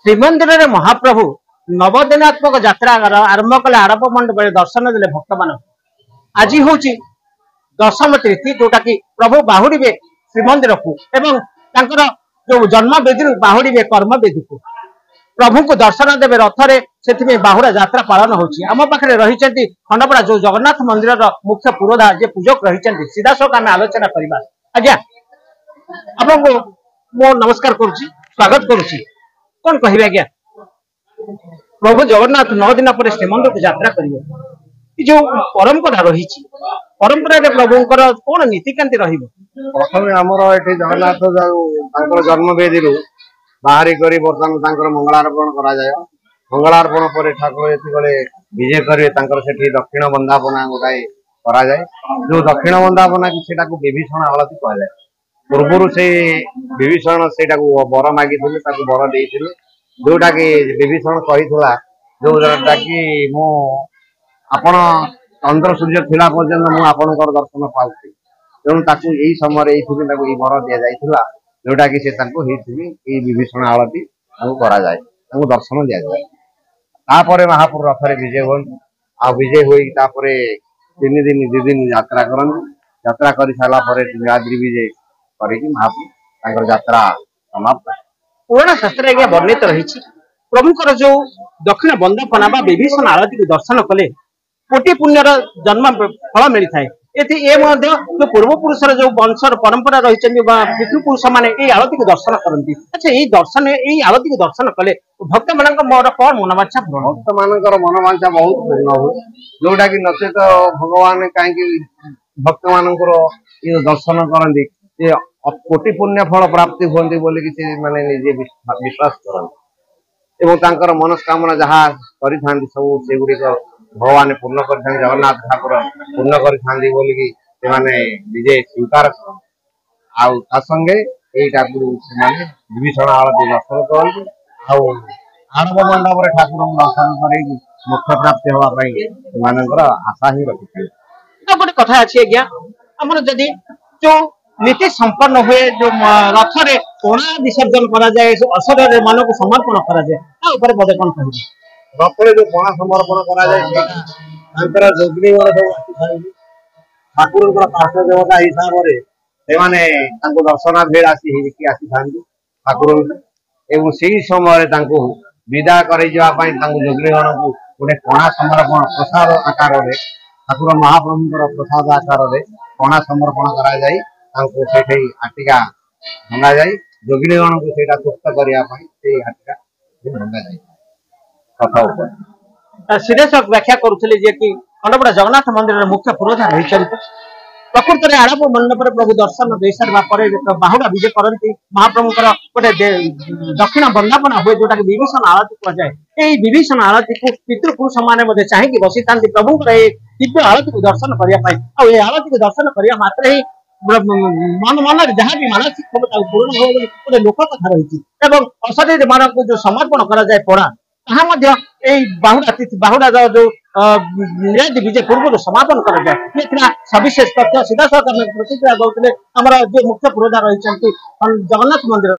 श्रीमंदिर में महाप्रभु नवदिनात्मक यात्रा आरंभ कले आरंभ मंडप दर्शन देले भक्त मान। आज हूँ दशम तिथि जोटा कि प्रभु बाहुड़े श्रीमंदिर को एवं जो जन्म वेदी बाहुड़े कर्म वेदी को प्रभु को दर्शन देवे रथरे से बाहुड़ा यात्रा पालन होची। आम पाखे रही खंडपड़ा जो जगन्नाथ मंदिर मुख्य पुरोधा जे पूजक रही सीधासख आम आलोचना करवा। आज्ञा आपको मो नमस्कार करुच्ची स्वागत करुच्ची कौन कहे आज्ञा प्रभु जगन्नाथ 9 दिन पर श्रीमंदिर को यात्रा करेंगे जो परंपरा रही परंपरा प्रभुंर कौन नीतिकांति प्रथम आमर ये जगन्नाथ जन्म वेदी बाहरी कर बर्तमान मंगलार्पण कराए। मंगलार्पण पर ठाकुर ये विजय करेंगे दक्षिण बंदापना गोटाए कराए जो दक्षिण बंदापना की विभीषण आलती कहुए। पूर्व से विभीषण से बर मागी बर दे जोटा कि विभीषण कही जोटा कि मु आपण चंद्र सूर्य थिला पर्यंत मु आपणकर दर्शन पाऊँ तेणु यही समय ये बर दि जाता जोटा कि विभीषण आलती कराए दर्शन दि जाए। महापुर रथरे विजय हूँ आ विजय हो 3 दिन 2 दिन यात्रा करती यात्रा कर सारापर नीलाद्रि विजय कर महापुर यात्रा समाप्त। पुराण शास्त्र आज्ञा वर्णित रही प्रभुकर जो दक्षिण बंदापना विभीषण आरती को दर्शन कले कोटि पुण्यर जन्म फल मिलता है। जो पूर्वपुरुषर जो वंशर परंपरा रही पितृपुरुष मैंने आरती को दर्शन करती। अच्छा ये दर्शन ये आरती को दर्शन कले भक्त मान कौन मनोवांछा भक्त मान मनोवांछा बहुत पूर्ण हुए जोटा कि नचेत भगवान कहीं भक्त मान दर्शन करती कोटि पुण्य फल प्राप्ति होती बोली माने निजे विश्वास करते मनस्कामना जहाँ करी सब से गुड़िक भगवान पूर्ण कर जगन्नाथ ठाकुर पूर्ण करी बोलिकी निजे स्वीकार संगे यहीटा विभीषण आरती दर्शन करती आरंभ मंडप ठाकुर दर्शन कर मोक्ष प्राप्ति होगा आशा ही रखी। गोटे कथा अच्छी आज्ञा आमर जदि जो नीति संपन्न हुए जो रथरे पणा विसर्जन करा जाए असर मान को समर्पण करा जाए बोधे कौन कह रथरे जो पणा समर्पण करा जाए जोगिनी सब ठाकुर पार्श्व देवता हिसाब से दर्शनार्थे आसी ठाकुर से समय विदा कर जोगिनी गण को गोटे पणा समर्पण प्रसाद आकार ठाकुर महाप्रभुर प्रसाद आकार पणा समर्पण करा जाए आटिका भंगा जाए जोगिनी गण को तृप्त करने आटिका भंगा जाए कथा सीधेसख व्याख्या करुले जे कि खंडपड़ा जगन्नाथ मंदिर मुख्य पुरोधा रही प्रकृत में आरंभ मंडप प्रभु दर्शन दे सारा बाहुड़ा विजय करती महाप्रभुकर गोटे दक्षिण बंदापना हुए जोटा कि विभीषण आरती कहुए। यही विभीषण आरती को पितृपुरुष मैंने चाहिए बसी था प्रभुकर दिव्य आरती को दर्शन करने आरती को दर्शन करने मात्र ही मन मन जहाँ भी मानसिक क्षमता पूर्ण हो गोटे लोक कथा रही अशरीर मान को जो समर्पण करा जाए पड़ा बाहुड़ा जो नीलाद्रि विजय पूर्व समापन कर जाए सविशेष तथ्य सीधासख प्रतिक्रिया दौते आम जो मुख्य पुरोधा रही जगन्नाथ मंदिर।